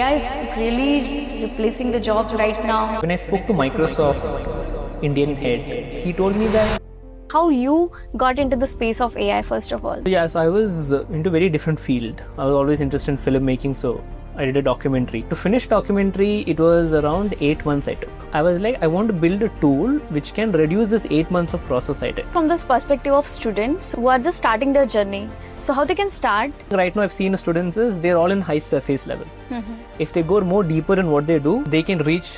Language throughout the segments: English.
AI is really replacing the jobs right now. When I spoke to Microsoft Indian head, he told me that How you got into the space of AI first of all? so I was into very different field. I was always interested in filmmaking, so I did a documentary. To finish documentary, it was around 8 months I took. I was like, I want to build a tool which can reduce this 8 months of process I did. From this perspective of students who are just starting their journey, so how they can start? Right now I've seen students is they're all in high surface level. If they go more deeper in what they do, they can reach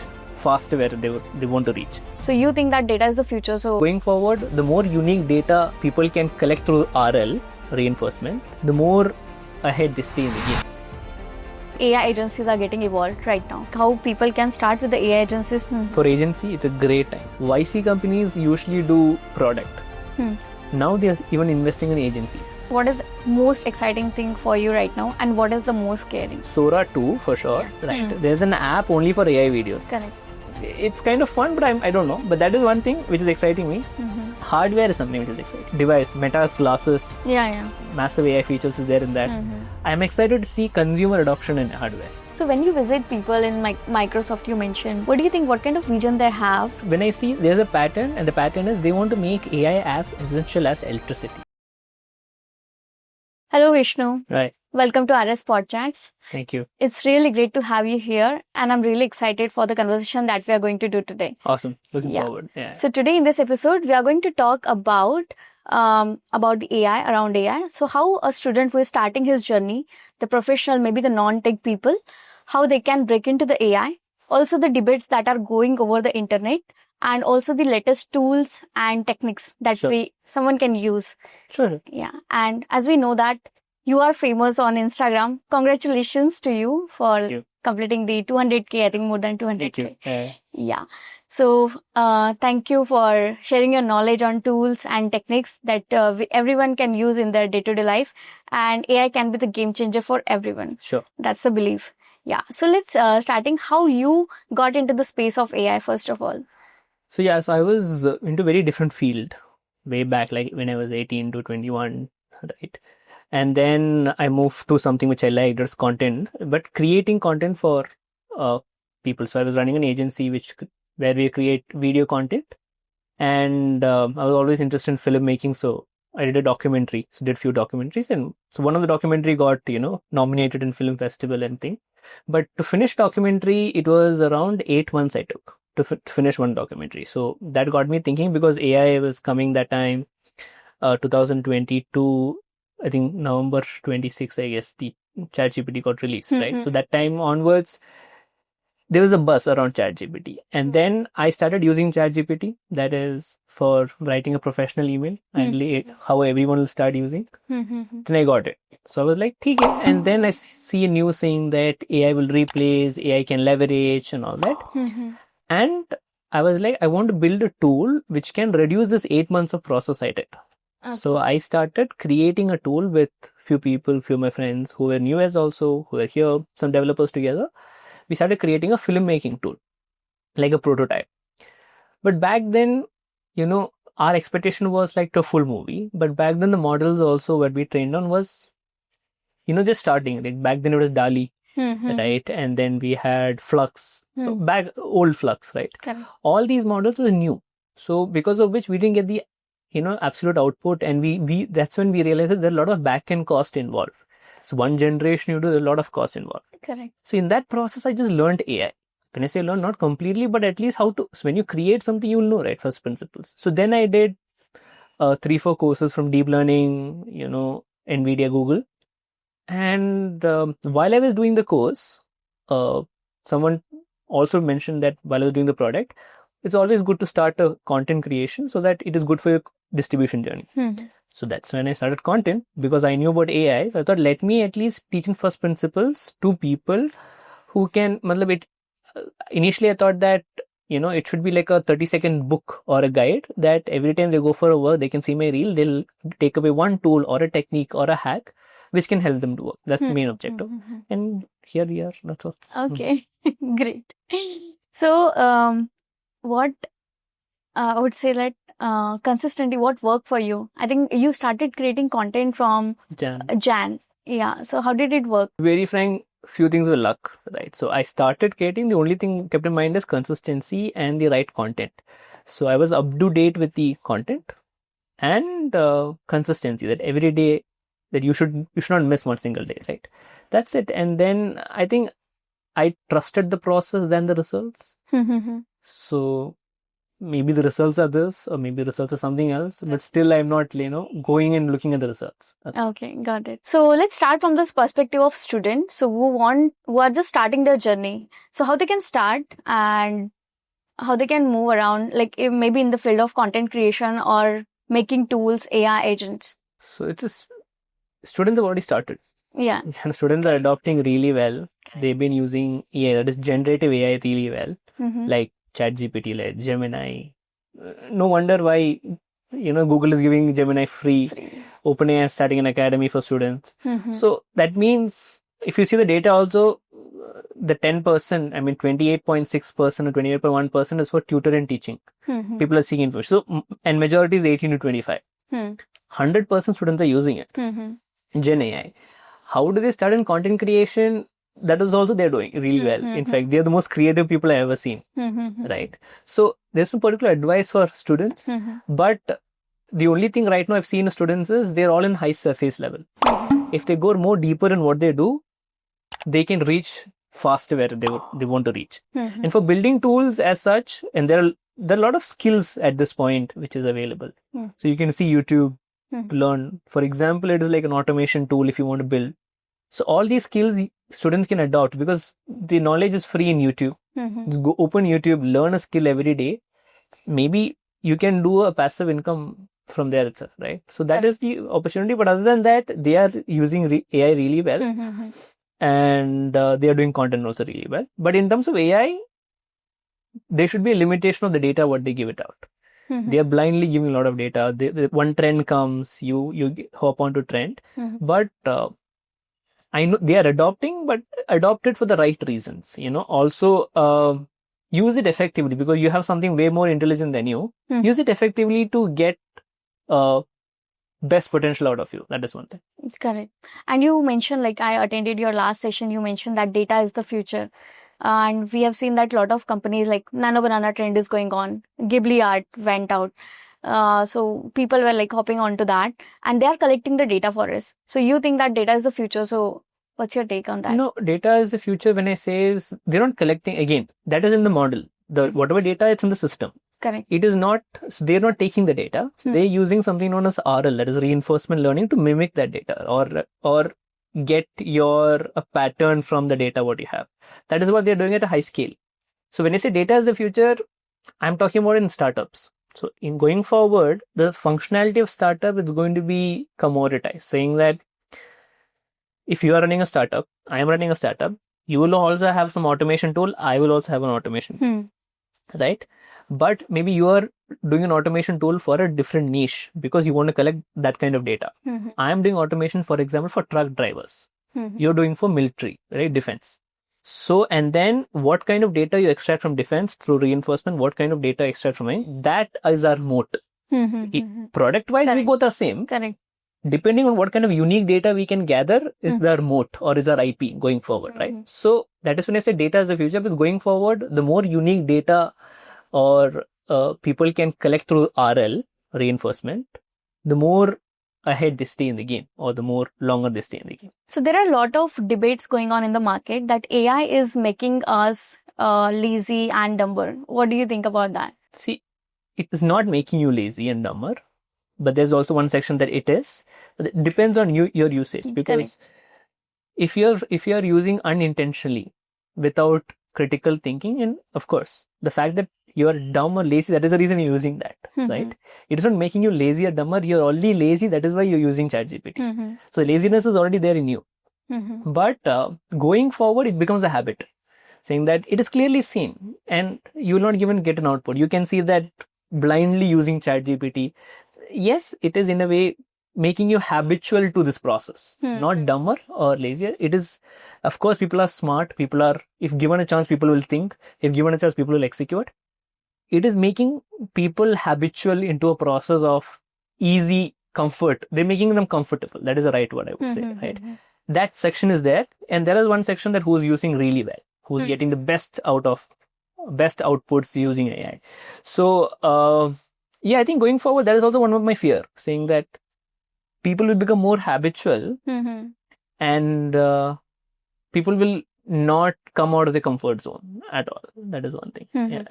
faster where they want to reach. So you think that data is the future? So Going forward, the more unique data people can collect through RL, reinforcement, the more ahead they stay in the game. AI agencies are getting evolved right now. How people can start with the AI agencies? For agency, it's a great time. YC companies usually do product. Now they are even investing in agencies. What is most exciting thing for you right now, and what is the most scary? Sora 2 for sure. Right. There's an app only for AI videos. Correct. It's kind of fun, but I don't know. But that is one thing which is exciting me. Hardware is something which is exciting. Device, Meta's glasses, Yeah. massive AI features is there in that. I'm excited to see consumer adoption in hardware. So when you visit people in Microsoft, you mentioned, what do you think? What kind of vision they have? When I see there's a pattern, and the pattern is they want to make AI as essential as electricity. Hello, Vishnu. Right. Welcome to RS Podchats. Thank you. It's really great to have you here, and I'm really excited for the conversation that we are going to do today. Awesome. Looking Yeah. forward. Yeah. So today in this episode, we are going to talk about the AI, around AI. So how a student who is starting his journey, the professional, maybe the non-tech people, how they can break into the AI. Also the debates that are going over the internet, and also the latest tools and techniques that Sure. someone can use. Sure. Yeah. And as we know that you are famous on Instagram, congratulations to you for Thank you. completing the 200K, I think more than Thank 200K. you. Yeah. So, thank you for sharing your knowledge on tools and techniques that everyone can use in their day-to-day life. And AI can be the game changer for everyone. Sure. That's the belief. Yeah. So let's starting how you got into the space of AI first of all. So I was into very different field way back, like when I was 18 to 21, right? And then I moved to something which I liked, it was content, but creating content for people. So I was running an agency where we create video content, and I was always interested in filmmaking, so I did a documentary. So did few documentaries, and so one of the documentary got nominated in film festival and thing. But to finish documentary, it was around 8 months I took to finish one documentary. So that got me thinking, because AI was coming that time, 2022, I think November 26, I guess, the ChatGPT got released, right? So that time onwards, there was a buzz around ChatGPT. And then I started using ChatGPT, that is for writing a professional email, ideally how everyone will start using. Then I got it. So I was like, okay. And then I see a news saying that AI will replace, AI can leverage and all that. And I was like, I want to build a tool which can reduce this 8 months of process I did. Okay. So I started creating a tool with few of my friends who were new as also, who were here, some developers together. We started creating a filmmaking tool, like a prototype. But back then, our expectation was like to a full movie. But back then the models also what we trained on was, just starting. Like back then it was DALL-E. Right, and then we had Flux, so old Flux, right? Correct. All these models were new, so because of which we didn't get the absolute output, and we that's when we realized that there are a lot of back-end cost involved. So one generation you do, there's a lot of cost involved. Correct. So in that process I just learned AI. When I say learn, not completely, but at least how to. So when you create something, you'll know, right, first principles. So then I did 3-4 courses from deep learning, NVIDIA, Google. And while I was doing the course, someone also mentioned that while I was doing the product, it's always good to start a content creation so that it is good for your distribution journey. So that's when I started content, because I knew about AI. So I thought, let me at least teach in first principles to people who can, initially I thought that, it should be like a 30-second book or a guide that every time they go for a work, they can see my reel, they'll take away one tool or a technique or a hack which can help them to work. That's the main objective. And here we are. That's all. Okay. Great. So, what I would say that consistently, what worked for you? I think you started creating content from Jan. Jan. Yeah. So how did it work? Very frank, few things were luck, right? So I started creating, the only thing kept in mind is consistency and the right content. So I was up to date with the content and consistency, that every day that you should not miss one single day, right? That's it. And then I think I trusted the process than the results. So maybe the results are this, or maybe results are something else, but still I'm not, going and looking at the results. Okay, got it. So let's start from this perspective of students. So who are just starting their journey. So how they can start and how they can move around, like if maybe in the field of content creation or making tools, AI agents. So it's just students have already started. Yeah. And students are adopting really well. They've been using AI, that is generative AI, really well, like ChatGPT, like Gemini. No wonder why, Google is giving Gemini free. OpenAI is starting an academy for students. So that means if you see the data also, the 10%, 28.6% or 28.1% is for tutor and teaching. People are seeking for. So, and majority is 18 to 25. 100% students are using it. Gen AI. How do they start in content creation? That is also they're doing really well. In fact, they're the most creative people I've ever seen. Right? So there's no particular advice for students, but the only thing right now I've seen students is they're all in high surface level. If they go more deeper in what they do, they can reach faster where they want to reach. And for building tools as such, and there are a lot of skills at this point which is available. So you can see YouTube to learn. For example, it is like an automation tool if you want to build. So all these skills students can adopt because the knowledge is free in YouTube. Go open YouTube, learn a skill every day. Maybe you can do a passive income from there itself, right? So that is the opportunity. But other than that, they are using AI really well. And they are doing content also really well. But in terms of AI, there should be a limitation of the data what they give it out. They are blindly giving a lot of data. One trend comes, you hop onto trend. But I know they are adopting, but adopt it for the right reasons. Also use it effectively because you have something way more intelligent than you. Use it effectively to get best potential out of you. That is one thing. Correct. And you mentioned, like I attended your last session, you mentioned that data is the future. And we have seen that a lot of companies like Nano Banana trend is going on. Ghibli art went out. So people were like hopping onto that and they are collecting the data for us. So you think that data is the future. So what's your take on that? No, data is the future. When I say is they're not collecting, again, that is in the model. Whatever data, it's in the system. Correct. It is not, so they're not taking the data. So they're using something known as RL, that is reinforcement learning, to mimic that data or get a pattern from the data what you have. That is what they're doing at a high scale. So when I say data is the future, I'm talking about in startups. So in going forward, the functionality of startup is going to be commoditized, saying that if you are running a startup, I am running a startup, you will also have some automation tool, I will also have an automation tool, right? But maybe you are doing an automation tool for a different niche because you want to collect that kind of data. I am doing automation, for example, for truck drivers. You're doing for military, right? Defense. So, and then what kind of data you extract from defense through reinforcement, what kind of data extract from it, that is our moat. Product-wise, we both are same. Correct. Depending on what kind of unique data we can gather is our moat or is our IP going forward, right? So that is when I say data is the future, because going forward, the more unique data or people can collect through RL, reinforcement, the more ahead they stay in the game or the more longer they stay in the game. So there are a lot of debates going on in the market that AI is making us lazy and dumber. What do you think about that? See, it is not making you lazy and dumber, but there's also one section that it is. But it depends on your usage, because if you're using unintentionally without critical thinking, and of course the fact that you're dumb or lazy, that is the reason you're using that, right? It is not making you lazy or dumber. You're already lazy. That is why you're using ChatGPT. So laziness is already there in you. But going forward, it becomes a habit, saying that it is clearly seen and you will not even get an output. You can see that blindly using ChatGPT. Yes, it is in a way making you habitual to this process, not dumber or lazier. It is, of course, people are smart. People are, if given a chance, people will think. If given a chance, people will execute. It is making people habitual into a process of easy comfort. They're making them comfortable. That is the right word, I would say, right? that section is there, and there is one section that who's using really well, who's getting the best outputs using AI. So yeah, I think going forward, that is also one of my fear, saying that people will become more habitual, and people will not come out of the comfort zone at all. That is one thing. Yeah.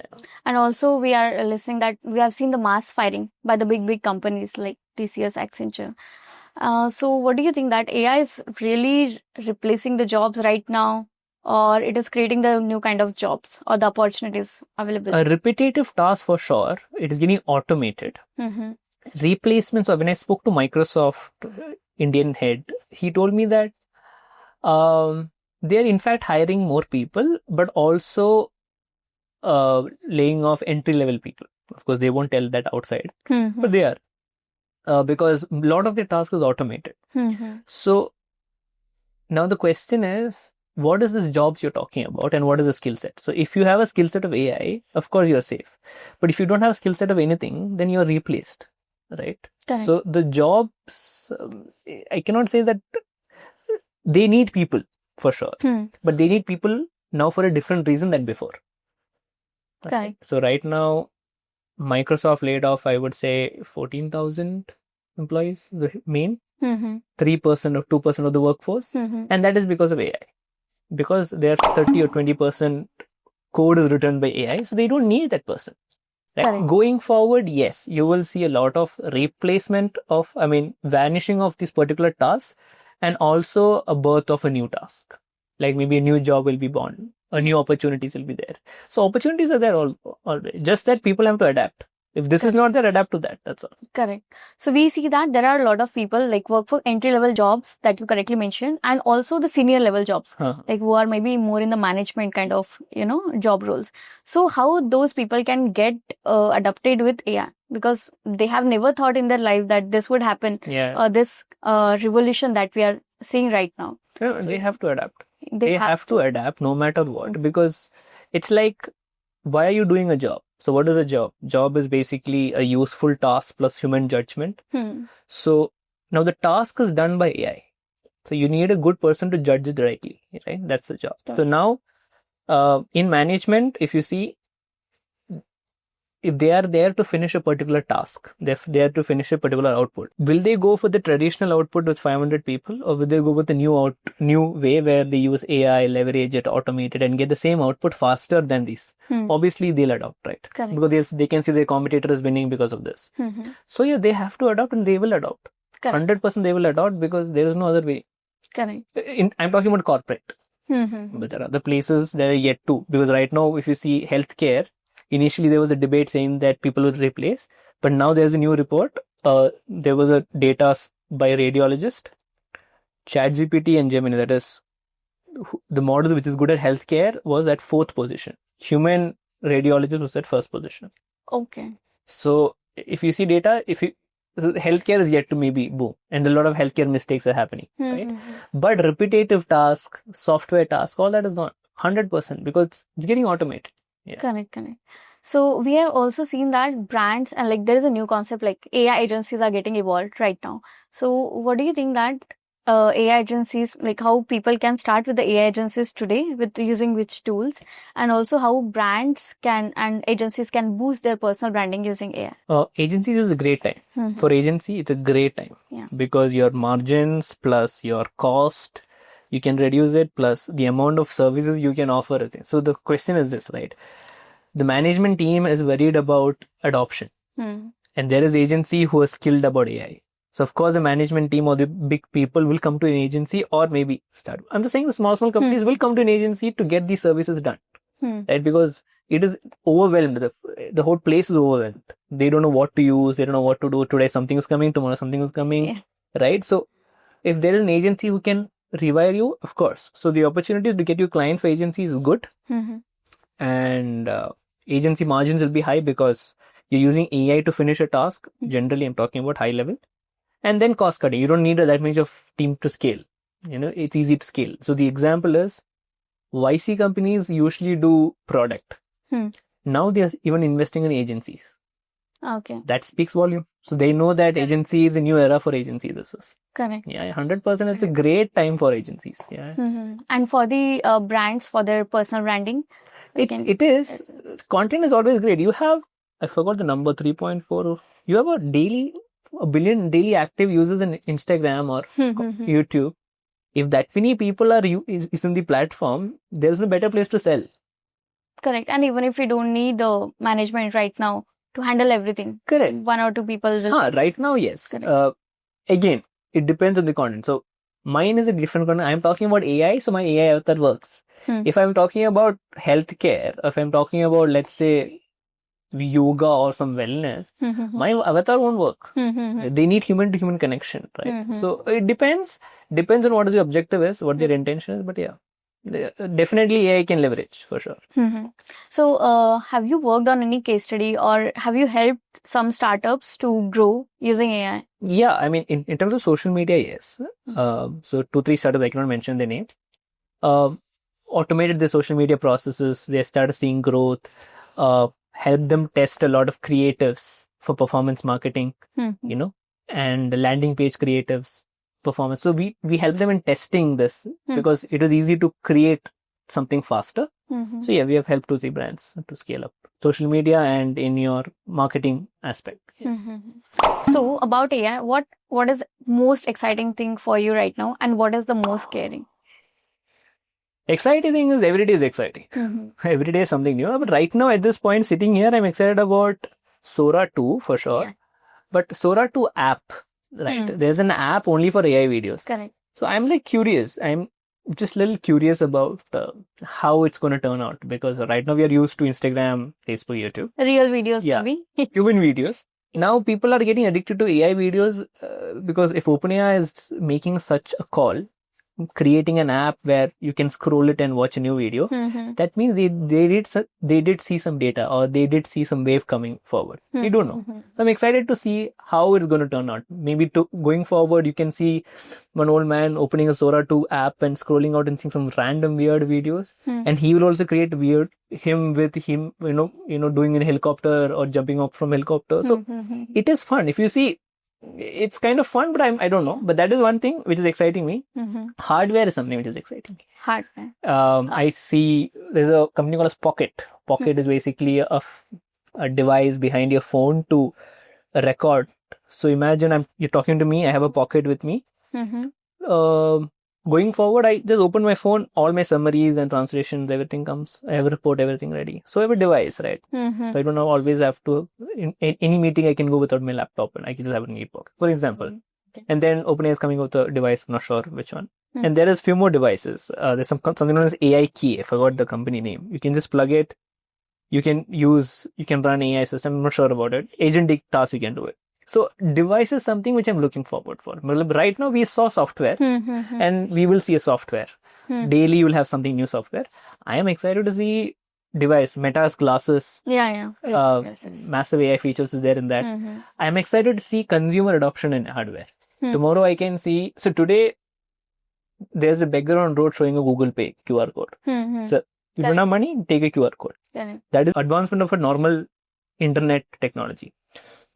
And also we are listening that we have seen the mass firing by the big companies like TCS, Accenture. So what do you think, that AI is really replacing the jobs right now, or it is creating the new kind of jobs or the opportunities available? A repetitive task for sure, it is getting automated. Replacements, or when I spoke to Microsoft Indian head, he told me that they're in fact hiring more people, but also laying off entry-level people. Of course, they won't tell that outside, but they are. Because a lot of the task is automated. So now the question is, what is the jobs you're talking about, and what is the skill set? So if you have a skill set of AI, of course you're safe. But if you don't have a skill set of anything, then you're replaced, right? Correct. So the jobs, I cannot say that they need people for sure, but they need people now for a different reason than before. Correct. So right now, Microsoft laid off, I would say, 14,000 employees, the main, 3% or 2% of the workforce. And that is because of AI. Because their 30 or 20% code is written by AI, so they don't need that person. Right? Going forward, yes, you will see a lot of replacement of, vanishing of these particular tasks, and also a birth of a new task. Like maybe a new job will be born, or new opportunities will be there. So opportunities are there already. Just that people have to adapt. If this is not there, adapt to that. That's all. Correct. So we see that there are a lot of people like work for entry-level jobs that you correctly mentioned, and also the senior level jobs, like who are maybe more in the management kind of, job roles. So how those people can get adapted with AI? Because they have never thought in their life that this would happen. This revolution that we are seeing right now. Yeah, so they have to adapt. They have to adapt no matter what, because it's like, why are you doing a job? So what is a job? Job is basically a useful task plus human judgment. So now the task is done by AI. So you need a good person to judge it rightly, right? That's the job. So now in management, if you see, if they are there to finish a particular task, they're there to finish a particular output, will they go for the traditional output with 500 people, or will they go with the new way where they use AI, leverage it, automate it, and get the same output faster than these? Obviously, they'll adopt, right? Correct. Because they can see their competitor is winning because of this. So yeah, they have to adopt, and they will adopt. Correct. 100% they will adopt, because there is no other way. Correct. I'm talking about corporate. But there are other places that are yet to, because right now, if you see healthcare, initially, there was a debate saying that people would replace, but now there's a new report. There was a data by a radiologist, ChatGPT and Gemini, that is the model which is good at healthcare, was at 4th position. Human radiologist was at 1st position. Okay. So if you see data, so healthcare is yet to maybe boom, and a lot of healthcare mistakes are happening, right? But repetitive task, software task, all that is gone 100%, because it's getting automated. Yeah. Correct. So we have also seen that brands, and like there is a new concept like AI agencies are getting evolved right now. So what do you think that AI agencies, like how people can start with the AI agencies today with using which tools, and also how brands can and agencies can boost their personal branding using AI? Agencies is a great time. For agency, it's a great time, because your margins plus your cost, you can reduce it, plus the amount of services you can offer. So the question is this, right? The management team is worried about adoption, and there is agency who are skilled about AI. So of course the management team or the big people will come to an agency, or maybe start. I'm just saying the small companies will come to an agency to get these services done, right? Because it is overwhelmed. The whole place is overwhelmed. They don't know what to use. They don't know what to do. Today something is coming. Tomorrow something is coming, right? So if there is an agency who can rewire you, of course. So the opportunities to get you clients for agencies is good, and agency margins will be high because you're using AI to finish a task. Generally, I'm talking about high level, and then cost cutting. You don't need that much of team to scale. It's easy to scale. So the example is YC companies usually do product. Now they're even investing in agencies. Okay. That speaks volume. So they know that agency is a new era for agency. This is. Correct. Yeah, 100%. It's a great time for agencies. Yeah. And for the brands, for their personal branding, It is. Content is always great. You have, I forgot the number, 3.4. You have a billion daily active users in Instagram or YouTube. If that many people is in the platform, there's no better place to sell. Correct. And even if you don't need the management right now to handle everything. Correct. 1 or 2 people will. Right now, yes. Again, it depends on the content. So mine is a different content. I'm talking about AI, so my AI avatar works. If I'm talking about healthcare, if I'm talking about, let's say, yoga or some wellness, my avatar won't work. They need human to human connection, right? So it depends on what the objective is, what their intention is. But yeah, definitely AI can leverage for sure. So have you worked on any case study or have you helped some startups to grow using AI? Yeah, I mean, in terms of social media, yes. So 2-3 startups, I cannot mention the name, automated the social media processes. They started seeing growth, helped them test a lot of creatives for performance marketing, and landing page creatives, performance. So we help them in testing this because it was easy to create something faster. So yeah, we have helped 2-3 brands to scale up social media and in your marketing aspect. Yes. So about AI, what is most exciting thing for you right now and what is the most scary? Exciting thing is every day is exciting. Every day is something new. But right now at this point sitting here, I'm excited about Sora 2 for sure. Yeah. But Sora 2 app, right? There's an app only for AI videos. Correct. So I'm like curious. I'm just a little curious about how it's going to turn out because right now we are used to Instagram, Facebook, YouTube. Real videos, maybe. Human videos. Now people are getting addicted to AI videos because if OpenAI is making such a call, creating an app where you can scroll it and watch a new video, that means they did see some data or they did see some wave coming forward. We don't know. So I'm excited to see how it's going to turn out. Maybe going forward, you can see one old man opening a Sora 2 app and scrolling out and seeing some random weird videos, and he will also create him doing in a helicopter or jumping up from helicopter. So it is fun. If you see, it's kind of fun, but I don't know. But that is one thing which is exciting me. Hardware is something which is exciting me. Hardware. I see there's a company called as Pocket. Pocket is basically a device behind your phone to record. So imagine you're talking to me. I have a Pocket with me. Going forward, I just open my phone, all my summaries and translations, everything comes. I have a report, everything ready. So I have a device, right? So I don't always have to, in any meeting, I can go without my laptop and I can just have it in my pocket, for example. And then OpenAI is coming with a device, I'm not sure which one. And there is few more devices. There's something known as AI Key. I forgot the company name. You can just plug it. You can run AI system. I'm not sure about it. Agentic tasks, you can do it. So device is something which I'm looking forward for. Right now we saw software and we will see a software. Daily you will have something new software. I am excited to see device, Meta's glasses. Massive AI features is there in that. I am excited to see consumer adoption in hardware. Tomorrow I can see, so today there's a beggar on road showing a Google Pay QR code. So you don't have money, take a QR code. That is advancement of a normal internet technology.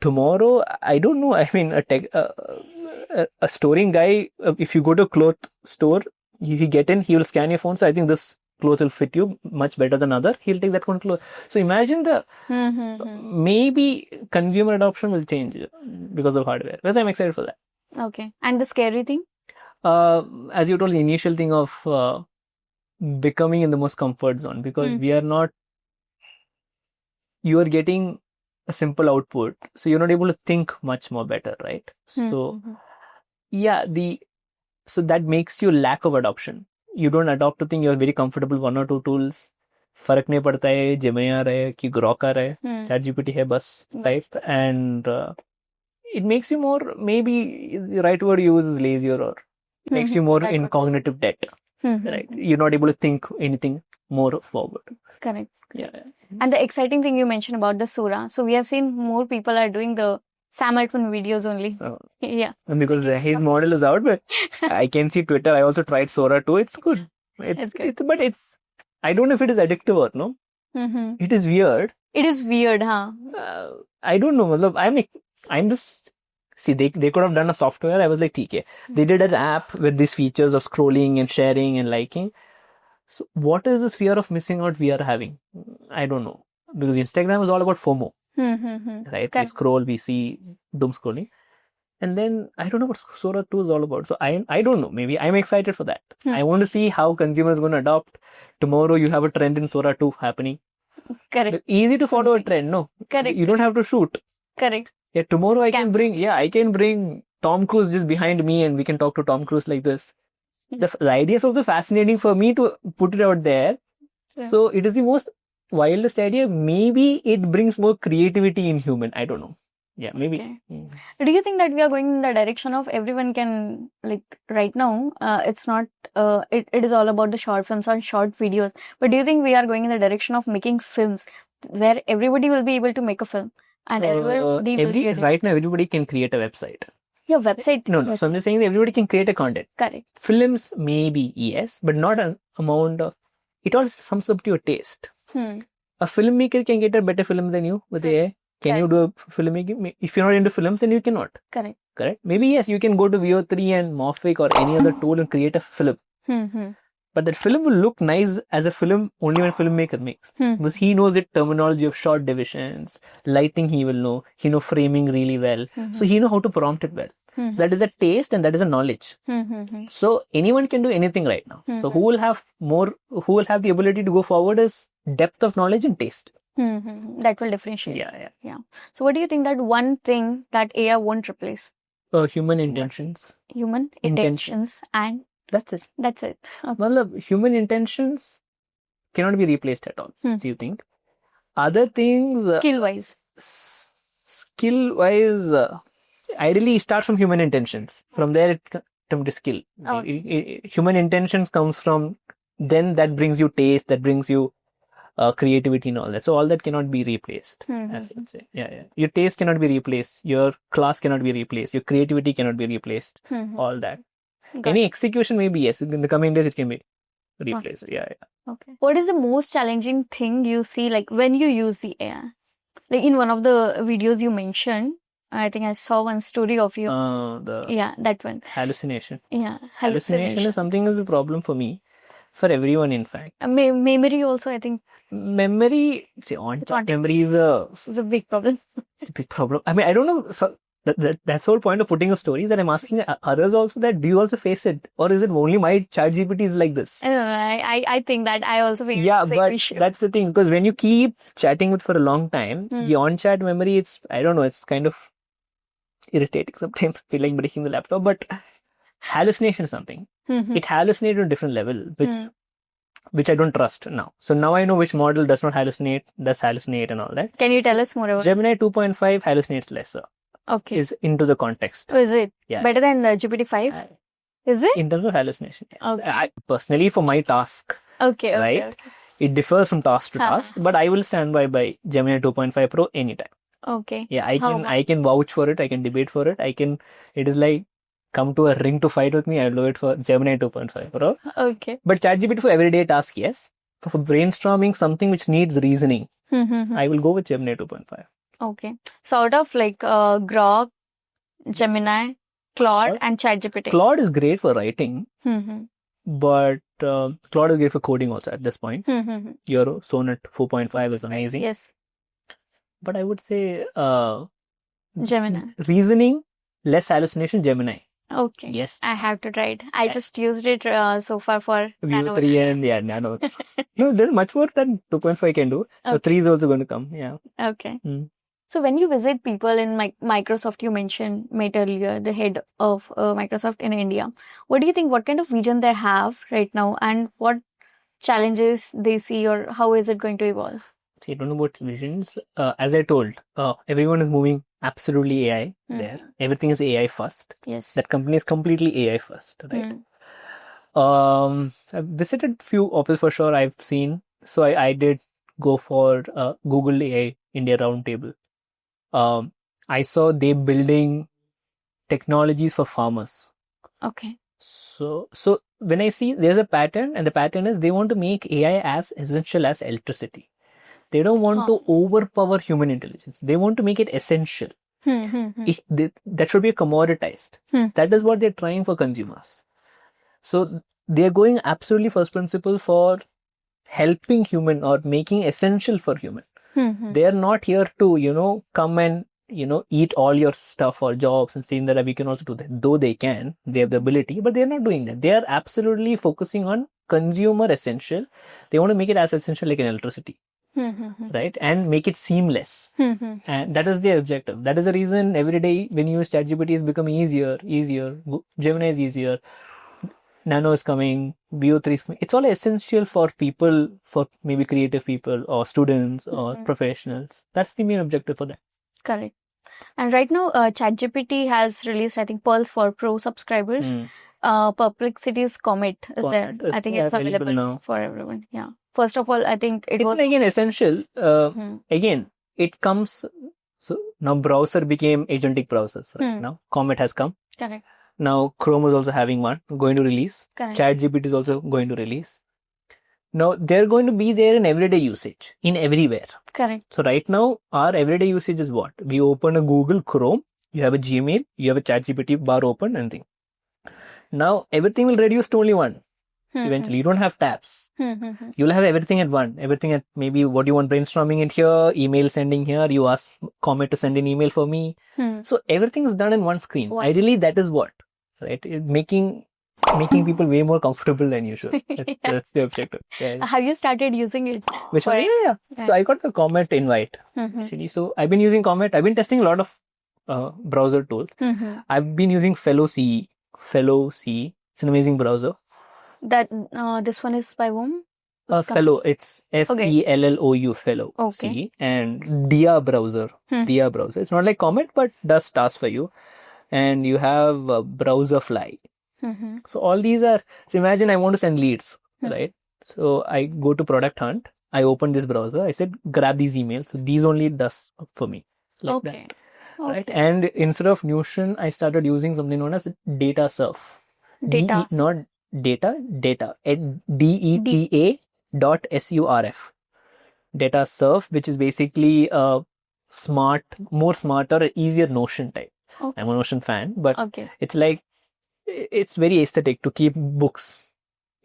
Tomorrow, I don't know. I mean, a storing guy, if you go to a cloth store, he get in, he will scan your phone. So I think this cloth will fit you much better than other. He'll take that one cloth. So imagine maybe consumer adoption will change because of hardware. Because I'm excited for that. Okay. And the scary thing? As you told, the initial thing of becoming in the most comfort zone because you are getting a simple output, so you're not able to think much more better, right? So so that makes you lack of adoption. You don't adopt to think, you're very comfortable 1 or 2 tools. फर्क नहीं पड़ता है Gemini आ रहा है कि Grok आ रहा है, ChatGPT है बस type, and it makes you more, maybe the right word you use is lazier or makes you more in cognitive debt, right? You're not able to think anything more forward. Correct. Yeah. And the exciting thing you mentioned about the Sora. So we have seen more people are doing the Sam Altman videos only. Yeah. Because his model is out, but I can see Twitter. I also tried Sora too. It's good. It's good. But I don't know if it is addictive or no. It is weird. It is weird, huh? I don't know. matlab, I'm just see they could have done a software. I was like, TK. They did an app with these features of scrolling and sharing and liking. So what is this fear of missing out we are having? I don't know, because Instagram is all about FOMO, right? We scroll, we see doom scrolling, and then I don't know what Sora 2 is all about. So I don't know. Maybe I'm excited for that. I want to see how consumers going to adopt. Tomorrow you have a trend in Sora 2 happening. Correct. Easy to follow a trend, no? Correct. You don't have to shoot. Correct. Yeah, tomorrow I can bring Tom Cruise just behind me and we can talk to Tom Cruise like this. The idea is also fascinating for me to put it out there. Yeah. So it is the most wildest idea. Maybe it brings more creativity in human. I don't know. Yeah, maybe. Okay. Do you think that we are going in the direction of everyone can, like right now, it's not, it is all about the short films or short videos. But do you think we are going in the direction of making films where everybody will be able to make a film and everybody will be able Right now, everybody can create a website. Your website? No. So I'm just saying that everybody can create a content. Correct. Films, maybe, yes, but not an amount of, it all sums up to your taste. A filmmaker can get a better film than you with AI. Can you do a filmmaking? If you're not into films, then you cannot. Correct. Maybe yes, you can go to VO3 and Morphic or any other tool and create a film. But that film will look nice as a film only when filmmaker makes. Because he knows the terminology of short divisions, lighting he will know, he know framing really well. So he know how to prompt it well. So that is a taste and that is a knowledge. So anyone can do anything right now. So who will have the ability to go forward is depth of knowledge and taste. That will differentiate. Yeah. So what do you think that one thing that AI won't replace? Human intentions. Human intentions and that's it. Okay. Well, human intentions cannot be replaced at all. So you think other things skill wise ideally start from human intentions. From there it comes to skill. Human intentions comes from, then that brings you taste, that brings you creativity and all that. So all that cannot be replaced, as you would say. Yeah. Your taste cannot be replaced. Your class cannot be replaced. Your creativity cannot be replaced. All that. Any execution maybe yes. In the coming days it can be replaced. Yeah. Okay. What is the most challenging thing you see, like when you use the AI? Like in one of the videos you mentioned, I think I saw one story of you. That one. Hallucination. Yeah. Hallucination is something is a problem for me. For everyone, in fact. Memory also, I think. Memory, memory is a big problem. It's a big problem. I mean, I don't know. So that's the whole point of putting a story, that I'm asking others also that, do you also face it? Or is it only my ChatGPT is like this? I don't know. I think that I also face the same issue. That's the thing. Because when you keep chatting with for a long time, the on-chat memory, I don't know, it's kind of irritating sometimes. Feel like breaking the laptop. But hallucination is something. It hallucinates on a different level, which I don't trust now. So now I know which model does not hallucinate, does hallucinate and all that. Can you tell us more about Gemini 2.5 hallucinates lesser. Okay. Is into the context. Oh, is it? Yeah. Better than GPT-5? Is it? In terms of hallucination. Yeah. Okay. Personally, for my task, right? Okay. It differs from task to task, but I will stand by Gemini 2.5 Pro anytime. Okay. Yeah, I can vouch for it. I can debate for it. It is like, come to a ring to fight with me, I'll do it for Gemini 2.5 Pro. Okay. But ChatGPT for everyday task, yes. For brainstorming something which needs reasoning, I will go with Gemini 2.5. Okay. Sort of like Grok, Gemini, Claude and ChatGPT. Claude is great for writing, but Claude is great for coding also at this point. Your Sonnet 4.5 is amazing. Yes. But I would say Gemini. Reasoning, less hallucination, Gemini. Okay. Yes. I have to try it. I just used it so far for Nano. 3 and Nano. No, there's much more than 2.5 can do. Okay. So 3 is also going to come. Yeah. Okay. So when you visit people in Microsoft, you mentioned Mate earlier, the head of Microsoft in India. What do you think? What kind of vision they have right now, and what challenges they see, or how is it going to evolve? See, I don't know about visions. As I told, everyone is moving absolutely AI there. Everything is AI first. Yes. That company is completely AI first, right? I've visited few offices for sure. I've seen. So I did go for Google AI India Roundtable. I saw they building technologies for farmers. Okay. So when I see there's a pattern, and the pattern is they want to make AI as essential as electricity. They don't want to overpower human intelligence. They want to make it essential. That should be commoditized. That is what they're trying for consumers. So they're going absolutely first principle for helping human or making essential for human. They are not here to, come and, eat all your stuff or jobs and saying that we can also do that. Though they can, they have the ability, but they're not doing that. They are absolutely focusing on consumer essential. They want to make it as essential like an electricity. Right? And make it seamless. And that is their objective. That is the reason every day when you use ChatGPT is becoming easier. Gemini is easier. Nano is coming. VO3 is coming. It's all essential for people, for maybe creative people or students or professionals. That's the main objective for that. Correct. And right now, ChatGPT has released, I think, Pearls for Pro subscribers. Perplexity's Comet is there. I think it's available now for everyone. Yeah. First of all, I think it's again essential. Again, it comes. So now browser became agentic browsers. Right? Now Comet has come. Correct. Now Chrome is also having one going to release. Correct. ChatGPT is also going to release. Now they're going to be there in everyday usage, in everywhere. Correct. So right now our everyday usage is what? We open a Google Chrome, you have a Gmail, you have a ChatGPT bar open and thing. Now everything will reduce to only one. Eventually, you don't have tabs. You'll have everything at one. Everything at maybe what you want brainstorming in here, email sending here. You ask Comet to send an email for me. So everything is done in one screen. Ideally, that is what, right? Making people way more comfortable than usual. That's the objective. Yeah. Have you started using it? Which one? Yeah. So I got the Comet invite. Actually, so I've been using Comet. I've been testing a lot of browser tools. I've been using Fellow C. It's an amazing browser. That this one is by whom? Fellow. It's Fellou. Fellow. Okay. C. And Dia browser. Dia browser. It's not like Comet, but does tasks for you. And you have Browserfly. So all these are. So imagine I want to send leads, right? So I go to Product Hunt. I open this browser. I said grab these emails. So these only does for me. Like that. Right. And instead of Notion, I started using something known as Data Surf. Not data. DETA.SURF. Data Surf, which is basically a more smarter, easier Notion type. I'm a Notion fan, but it's very aesthetic to keep books.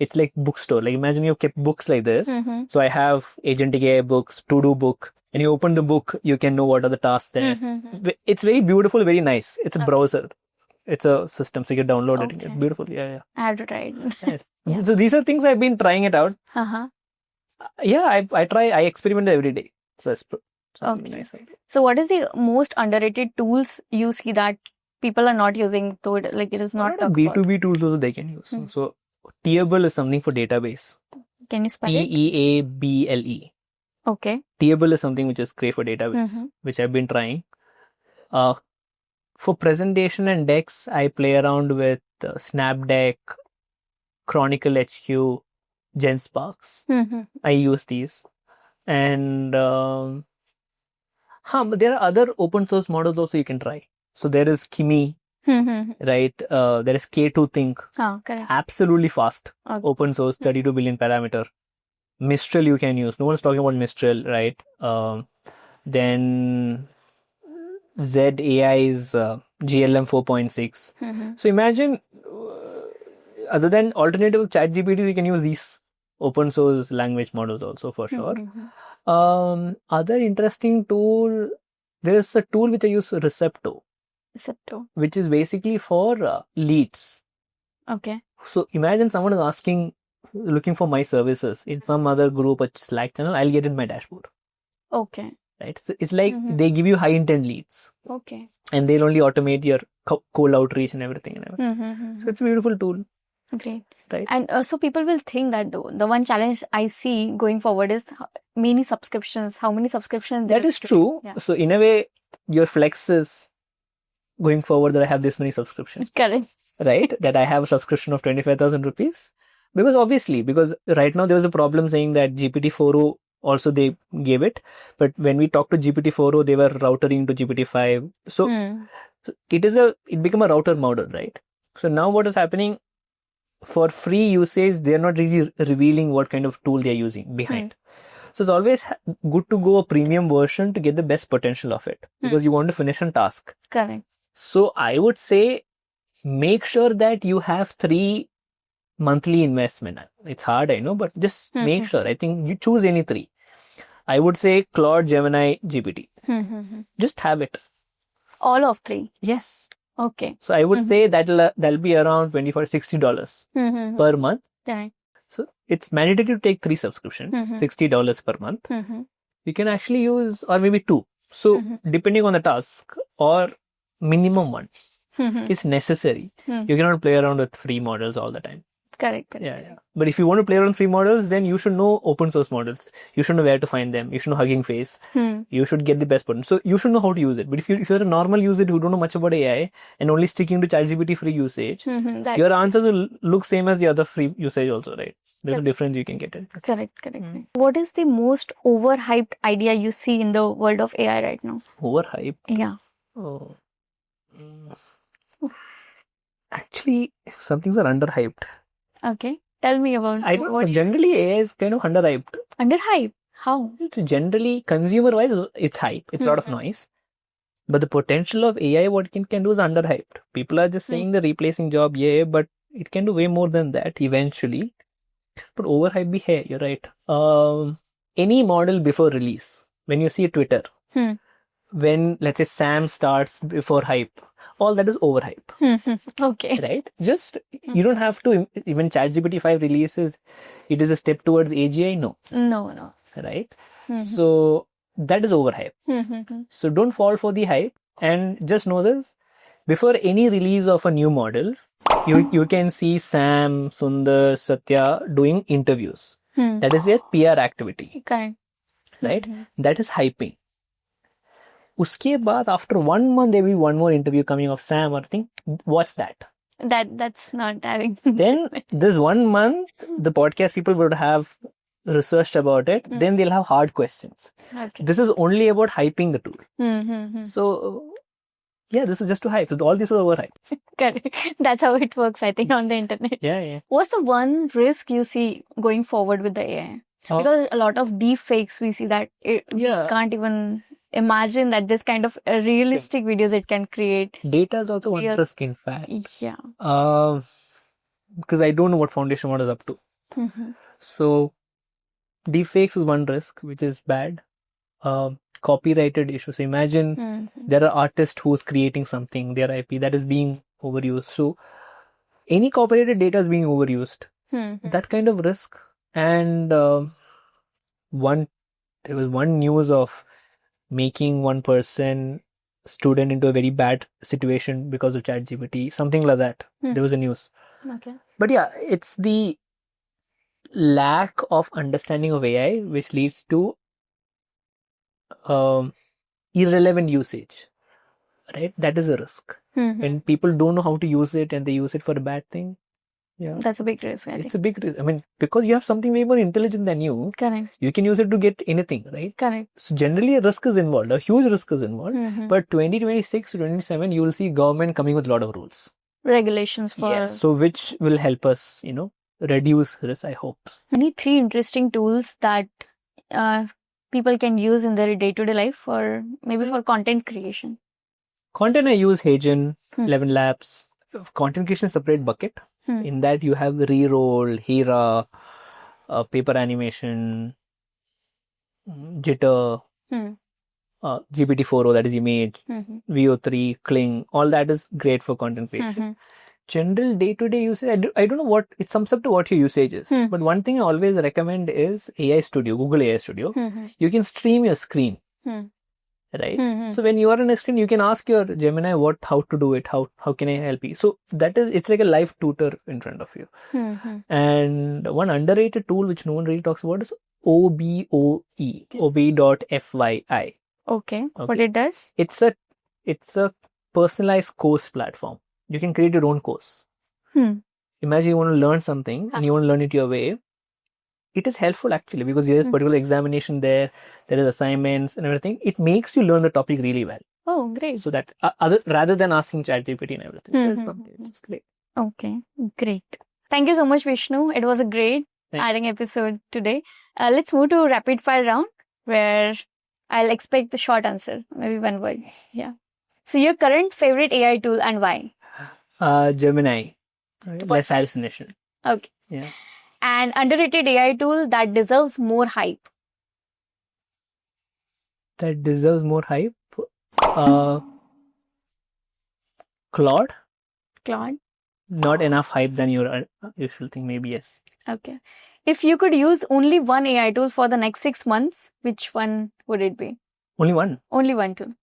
It's like bookstore. Like imagine you kept books like this. So I have Agentic AI books, to-do book, and you open the book, you can know what are the tasks there. It's very beautiful, very nice. It's a browser. It's a system, so you can download it. It's beautiful. Yeah. I have to try it. Yes. So these are things I've been trying it out. Yeah, I experiment every day. So it's nice. So what is the most underrated tools you see that people are not using? So it is not a B2B tool also they can use. So Teable is something for database. Can you spell it? Teable. Okay. Teable is something which is great for database, which I've been trying. For presentation and decks, I play around with Snapdeck, Chronicle HQ, GenSparks. I use these. And there are other open source models also you can try. So there is Kimi, right? There is K2 Think. Correct. Absolutely fast. Open source, 32 billion parameter. Mistral you can use. No one's talking about Mistral, right? Then ZAI's GLM 4.6. So imagine, other than alternative ChatGPT, you can use these open source language models also for sure. Other interesting tool, there is a tool which I use, Recepto, which is basically for leads. Okay. So imagine someone is looking for my services in some other group or Slack channel, I'll get in my dashboard. Okay. Right. So it's like they give you high intent leads. Okay. And they'll only automate your cold outreach and everything. So it's a beautiful tool. Great. Right. And so people will think that the one challenge I see going forward is many subscriptions. How many subscriptions? That is true. Yeah. So in a way, your flex is going forward that I have this many subscriptions. Correct. Right. That I have a subscription of 25,000 rupees. Because right now there was a problem saying that GPT-4o also they gave it. But when we talked to GPT-4o, they were routering to GPT-5. So it became a router model, right? So now what is happening? For free usage, they're not really revealing what kind of tool they're using behind. So it's always good to go a premium version to get the best potential of it, because you want to finish a task. Correct. So I would say make sure that you have 3 monthly investment. It's hard, I know, but just make sure. I think you choose any 3. I would say Claude, Gemini, GPT. Just have it. All of 3. Yes. Okay. So I would say that'll be around $24-$60 per month. Correct. So it's mandatory to take 3 subscriptions, $60 per month. You can actually use, or maybe 2. So depending on the task, or minimum 1 is necessary. You cannot play around with free models all the time. Correct. Yeah. But if you want to play around free models, then you should know open source models. You should know where to find them. You should know Hugging Face. You should get the best one. So you should know how to use it. But if you're a normal user who don't know much about AI and only sticking to ChatGPT free usage, your answers will look same as the other free usage also, right? There's a difference you can get it. Correct. What is the most overhyped idea you see in the world of AI right now? Overhyped? Yeah. Oh. Actually, some things are underhyped. Okay. Tell me about I don't know. Generally, AI is kind of underhyped. Underhyped? How? It's generally, consumer-wise, it's hype. It's a lot of noise. But the potential of AI, what it can do is underhyped. People are just saying they're replacing job, but it can do way more than that eventually. But overhyped bhi hai, you're right. Any model before release, when you see Twitter, when, let's say, Sam starts before hype, all that is overhype. Okay. Right? Just, you don't have to, even ChatGPT 5 releases, it is a step towards AGI? No. No. Right? So, that is overhype. So, don't fall for the hype, and just know this, before any release of a new model, you can see Sam, Sundar, Satya doing interviews. That is their PR activity. Correct. Right? That is hyping. Uske baad, after 1 month, there will be one more interview coming of Sam or thing. Watch that. That's not having. Then this 1 month, the podcast people would have researched about it. Then they'll have hard questions. Okay. This is only about hyping the tool. So, yeah, this is just to hype. All this is overhype. Correct. That's how it works, I think, on the internet. Yeah. What's the one risk you see going forward with the AI? Because a lot of deep fakes, we see that we can't even imagine that this kind of realistic videos it can create. Data is also one risk, in fact. Yeah. Because I don't know what foundation model is up to. So, deepfakes is one risk, which is bad. Copyrighted issues. So imagine there are artists who's creating something, their IP, that is being overused. So, any copyrighted data is being overused. That kind of risk. And there was one news of making one person student into a very bad situation because of ChatGPT, something like that. There was a news. Okay. But yeah, it's the lack of understanding of AI which leads to irrelevant usage, right? That is a risk. When people don't know how to use it and they use it for a bad thing. Yeah. That's a big risk, I think. It's a big risk. I mean, because you have something way more intelligent than you. Correct. You can use it to get anything, right? Correct. So generally a risk is involved, a huge risk is involved. But 2026 to 2027, you will see government coming with a lot of rules. Regulations for... Yes. So which will help us, reduce risk, I hope. Any 3 interesting tools that people can use in their day-to-day life for maybe for content creation? Content, I use Hagen, 11 Labs. Content creation is a separate bucket. In that you have Reroll, Hera, paper animation, Jitter, GPT-4o, that is image, VO3, Kling, all that is great for content creation. General day-to-day usage, I don't know what, it sums up to what your usage is. But one thing I always recommend is AI Studio, Google AI Studio. You can stream your screen. Right? So when you are on a screen, you can ask your Gemini how to do it, how can I help you? So it's like a live tutor in front of you. And one underrated tool which no one really talks about is OBOE, OBE.FYI. Okay. What it does? It's a personalized course platform. You can create your own course. Imagine you want to learn something and you want to learn it your way. It is helpful actually because there is particular examination there is assignments and everything. It makes you learn the topic really well. Oh, great. So that rather than asking ChatGPT and everything. That's something which is great. Okay, great. Thank you so much, Vishnu. It was a great episode today. Let's move to rapid fire round where I'll expect the short answer, maybe one word. Yeah. So your current favorite AI tool and why? Gemini. Perfect. Less hallucination. Okay. Yeah. An underrated AI tool that deserves more hype. That deserves more hype. Claude. Claude. Not enough hype than your usual thing. Maybe yes. Okay. If you could use only one AI tool for the next 6 months, which one would it be? Only one. Only one tool.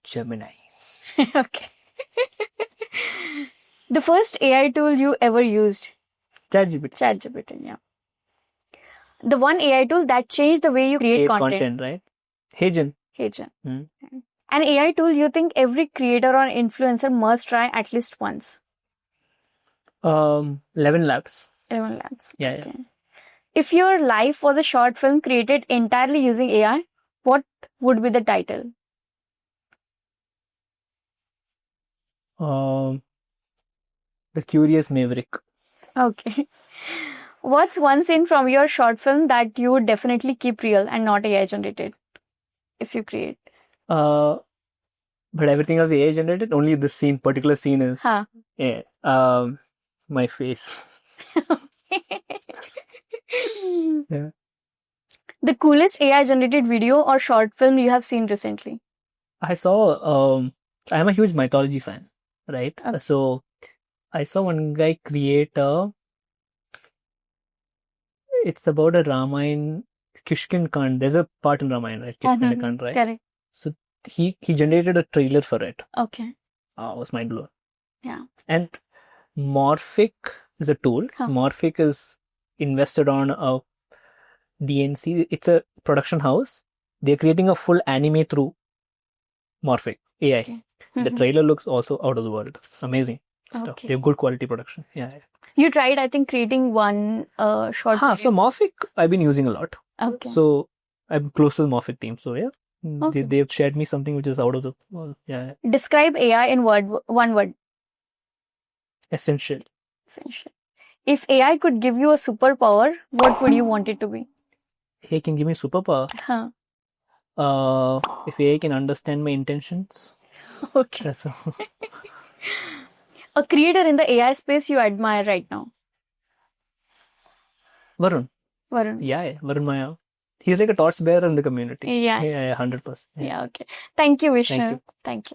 Gemini. Okay. The first AI tool you ever used? ChatGPT. ChatGPT, yeah. The one AI tool that changed the way you create content. Right? Heijin. Vijayan. Hmm. An AI tool you think every creator or influencer must try at least once? 11 Labs. 11 Labs. Yeah, Okay. If your life was a short film created entirely using AI, what would be the title? The Curious Maverick. Okay. What's one scene from your short film that you would definitely keep real and not AI generated if you create? But everything else AI generated. Only this particular scene is Huh. yeah. My face. Yeah. The coolest AI generated video or short film you have seen recently? I saw. I'm a huge mythology fan, right? Okay. So I saw one guy create a. It's about a Ramayana, Kishkin Kand. There's a part in Ramayana, right? Kishkin Kand, right? Correct. So he generated a trailer for it. Okay. I was mind blown. Yeah. And Morphic is a tool. Huh. So Morphic is invested on a DNC. It's a production house. They're creating a full anime through Morphic AI. Okay. The trailer looks also out of the world. Amazing stuff. Okay. They have good quality production. Yeah. You tried, I think, creating one short video. So Morphic I've been using a lot. Okay. So I'm close to the Morphic team. So yeah. Okay. They've shared me something which is out of the world. Yeah. Describe AI in one word. Essential. Essential. If AI could give you a superpower, what would you want it to be? AI can give me superpower. Huh. If AI can understand my intentions. Okay. That's all. A creator in the AI space you admire right now? Varun. Yeah, Varun Maya. He's like a torchbearer in the community. Yeah. 100%. Yeah, okay. Thank you, Vishnu. Thank you. Thank you.